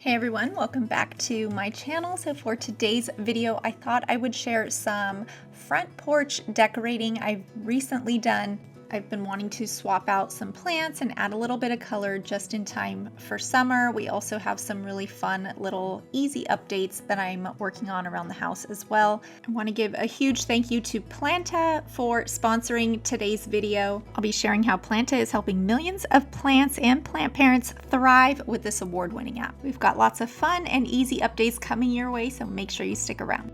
Hey everyone, welcome back to my channel. So for today's video, I thought I would share some front porch decorating I've recently done. I've been wanting to swap out some plants and add a little bit of color just in time for summer. We also have some really fun little easy updates that I'm working on around the house as well. I want to give a huge thank you to Planta for sponsoring today's video. I'll be sharing how Planta is helping millions of plants and plant parents thrive with this award-winning app. We've got lots of fun and easy updates coming your way, so make sure you stick around.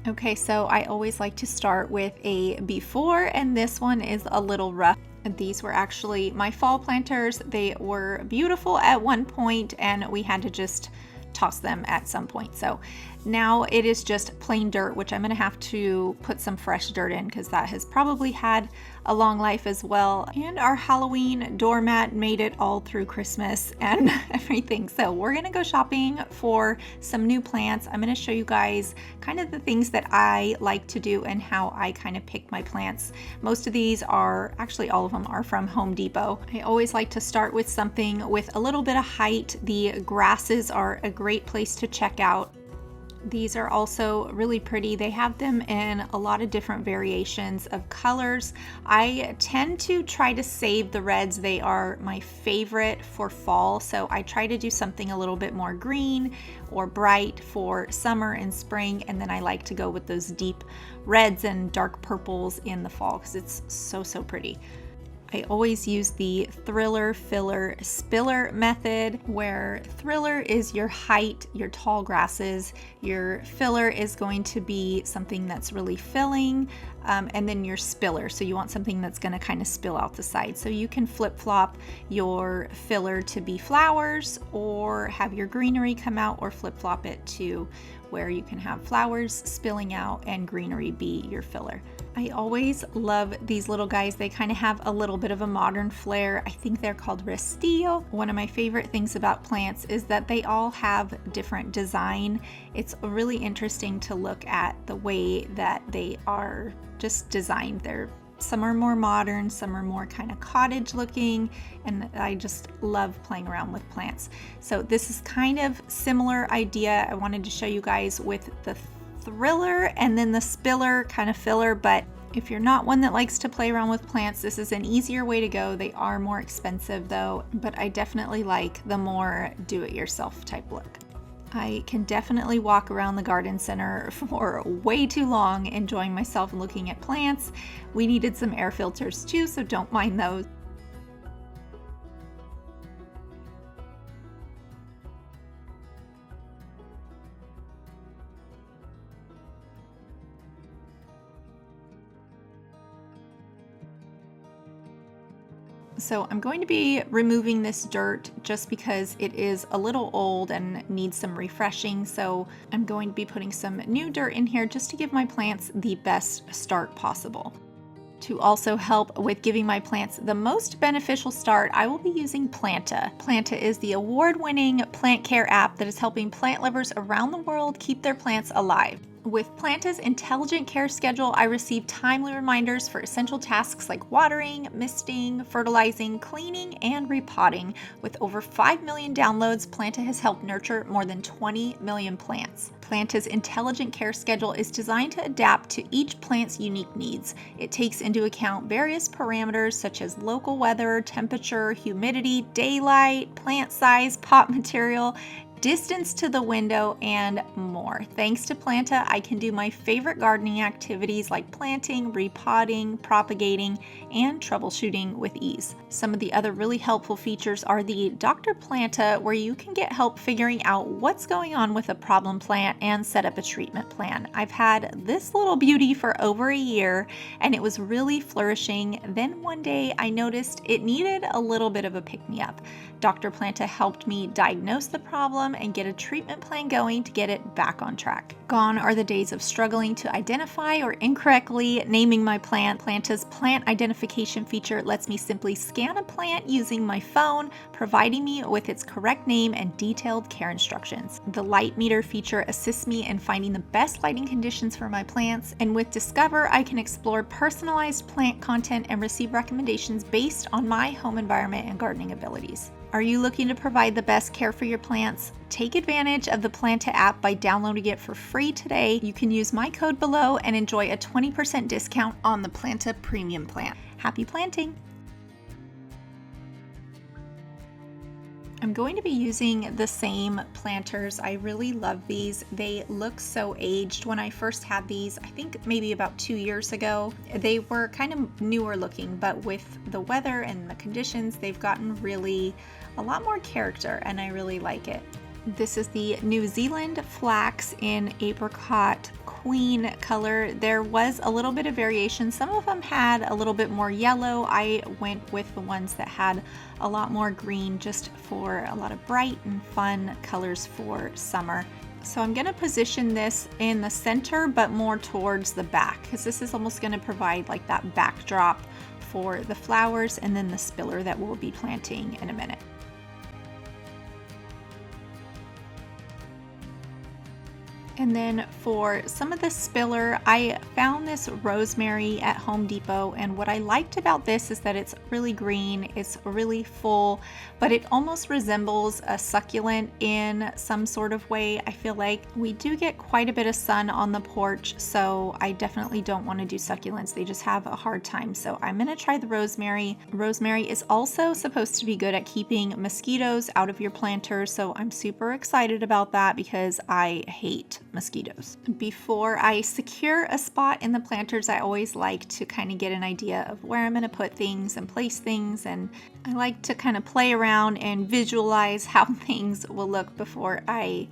Okay, so I always like to start with a before, and this one is a little rough. These were actually my fall planters. They were beautiful at one point, and we had to just toss them at some point. So now it is just plain dirt, which I'm going to have to put some fresh dirt in because that has probably had a long life as well. And our Halloween doormat made it all through Christmas and everything. So we're going to go shopping for some new plants. I'm going to show you guys kind of the things that I like to do and how I kind of pick my plants. Most of these are, actually all of them are from Home Depot. I always like to start with something with a little bit of height. The grasses are a great place to check out. These are also really pretty. They have them in a lot of different variations of colors. I tend to try to save the reds. They are my favorite for fall, so I try to do something a little bit more green or bright for summer and spring, and then I like to go with those deep reds and dark purples in the fall because it's so pretty. I always use the thriller, filler, spiller method, where thriller is your height, your tall grasses. Your filler is going to be something that's really filling, and then your spiller. So you want something that's going to kind of spill out the side. So you can flip-flop your filler to be flowers, or have your greenery come out, or flip-flop it to where you can have flowers spilling out and greenery be your filler. I always love these little guys. They kind of have a little bit of a modern flair. I think they're called Restillo. One of my favorite things about plants is that they all have different design. It's really interesting to look at the way that they are just designed. Some are more modern, some are more kind of cottage looking, and I just love playing around with plants. So this is kind of similar idea. I wanted to show you guys with the thriller and then the spiller kind of filler, but if you're not one that likes to play around with plants, this is an easier way to go. They are more expensive though, but I definitely like the more do-it-yourself type look. I can definitely walk around the garden center for way too long enjoying myself and looking at plants. We needed some air filters too, so don't mind those. So I'm going to be removing this dirt just because it is a little old and needs some refreshing. So I'm going to be putting some new dirt in here just to give my plants the best start possible. To also help with giving my plants the most beneficial start, I will be using Planta. Planta is the award-winning plant care app that is helping plant lovers around the world keep their plants alive. With Planta's intelligent care schedule, I receive timely reminders for essential tasks like watering, misting, fertilizing, cleaning, and repotting. With over 5 million downloads, Planta has helped nurture more than 20 million plants. Planta's intelligent care schedule is designed to adapt to each plant's unique needs. It takes into account various parameters such as local weather, temperature, humidity, daylight, plant size, pot material, distance to the window, and more. Thanks to Planta, I can do my favorite gardening activities like planting, repotting, propagating, and troubleshooting with ease. Some of the other really helpful features are the Dr. Planta, where you can get help figuring out what's going on with a problem plant and set up a treatment plan. I've had this little beauty for over a year and it was really flourishing. Then one day I noticed it needed a little bit of a pick-me-up. Dr. Planta helped me diagnose the problem them and get a treatment plan going to get it back on track. Gone are the days of struggling to identify or incorrectly naming my plant. Planta's plant identification feature lets me simply scan a plant using my phone, providing me with its correct name and detailed care instructions. The light meter feature assists me in finding the best lighting conditions for my plants, and with Discover, I can explore personalized plant content and receive recommendations based on my home environment and gardening abilities. Are you looking to provide the best care for your plants? Take advantage of the Planta app by downloading it for free today. You can use my code below and enjoy a 20% discount on the Planta Premium plan. Happy planting! I'm going to be using the same planters. I really love these. They look so aged. When I first had these, I think maybe about 2 years ago, they were kind of newer looking, but with the weather and the conditions, they've gotten really a lot more character, and I really like it. This is the New Zealand Flax in Apricot Queen color. There was a little bit of variation. Some of them had a little bit more yellow. I went with the ones that had a lot more green, just for a lot of bright and fun colors for summer. So I'm going to position this in the center, but more towards the back, because this is almost going to provide like that backdrop for the flowers and then the spiller that we'll be planting in a minute. And then for some of the spiller, I found this rosemary at Home Depot, and what I liked about this is that it's really green, it's really full, but it almost resembles a succulent in some sort of way. I feel like we do get quite a bit of sun on the porch, so I definitely don't want to do succulents. They just have a hard time. So I'm going to try the rosemary. Rosemary is also supposed to be good at keeping mosquitoes out of your planters, so I'm super excited about that because I hate mosquitoes. Before I secure a spot in the planters, I always like to kind of get an idea of where I'm going to put things and place things, and I like to kind of play around and visualize how things will look before I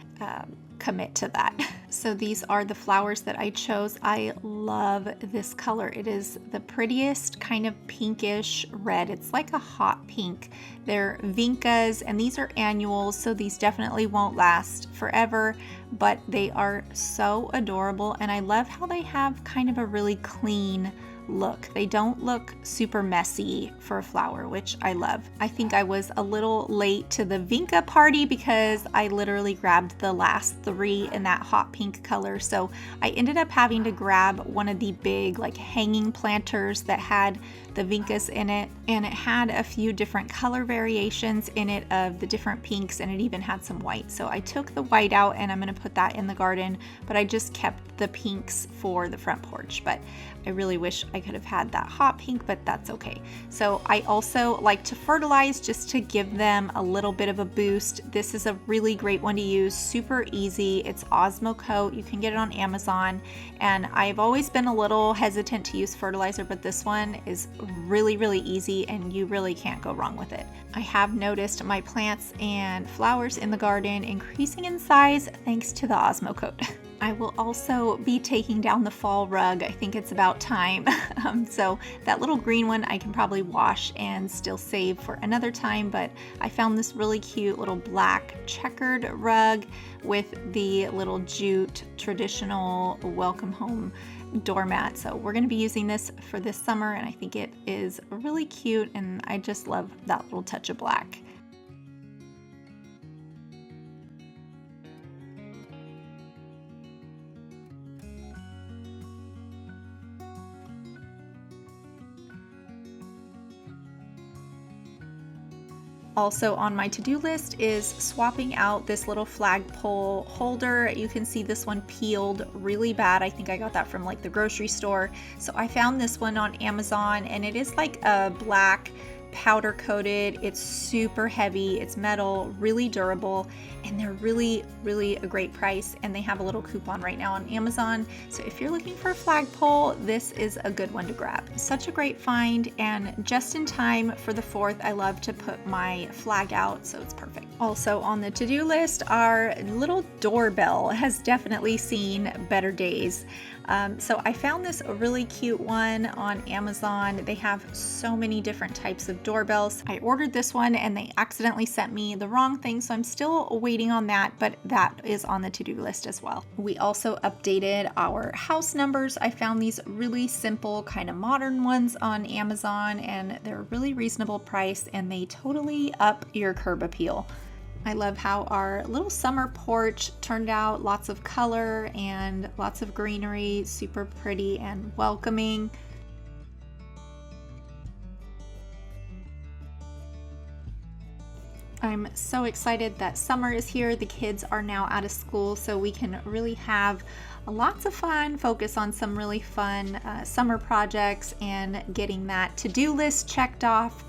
commit to that. So these are the flowers that I chose. I love this color. It is the prettiest kind of pinkish red. It's like a hot pink. They're vincas, and these are annuals, so these definitely won't last forever, but they are so adorable, and I love how they have kind of a really clean look. They don't look super messy for a flower, which I love. I think I was a little late to the vinca party because I literally grabbed the last 3 in that hot pink color. So I ended up having to grab one of the big like hanging planters that had the vincas in it, and it had a few different color variations in it of the different pinks, and it even had some white. So I took the white out and I'm going to put that in the garden, but I just kept the pinks for the front porch. But I really wish I could have had that hot pink, but that's okay. So I also like to fertilize just to give them a little bit of a boost. This is a really great one to use, super easy. It's Osmo Coat. You can get it on Amazon, and I've always been a little hesitant to use fertilizer, but this one is really, really easy, and you really can't go wrong with it. I have noticed my plants and flowers in the garden increasing in size thanks to the Osmo Coat. I will also be taking down the fall rug. I think it's about time. So that little green one I can probably wash and still save for another time, but I found this really cute little black checkered rug with the little jute traditional welcome home doormat. So we're going to be using this for this summer, and I think it is really cute, and I just love that little touch of black. Also on my to-do list is swapping out this little flagpole holder. You can see this one peeled really bad. I think I got that from like the grocery store. So I found this one on Amazon, and it is like a black powder coated. It's super heavy, it's metal, really durable, and they're really, really a great price, and they have a little coupon right now on Amazon. So if you're looking for a flagpole, this is a good one to grab. Such a great find, and just in time for the 4th. I love to put my flag out, so it's perfect. Also on the to-do list, our little doorbell has definitely seen better days. So I found this really cute one on Amazon. They have so many different types of doorbells. I ordered this one and they accidentally sent me the wrong thing, so I'm still waiting on that, but that is on the to-do list as well. We also updated our house numbers. I found these really simple, kind of modern ones on Amazon, and they're really reasonable price, and they totally up your curb appeal. I love how our little summer porch turned out. Lots of color and lots of greenery, super pretty and welcoming. I'm so excited that summer is here. The kids are now out of school, so we can really have lots of fun, focus on some really fun summer projects and getting that to-do list checked off.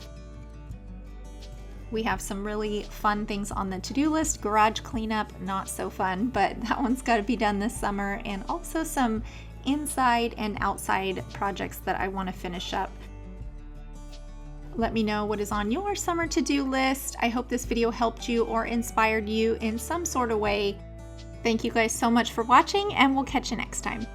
We have some really fun things on the to-do list. Garage cleanup, not so fun, but that one's got to be done this summer, and also some inside and outside projects that I want to finish up. Let me know what is on your summer to-do list. I hope this video helped you or inspired you in some sort of way. Thank you guys so much for watching, and we'll catch you next time.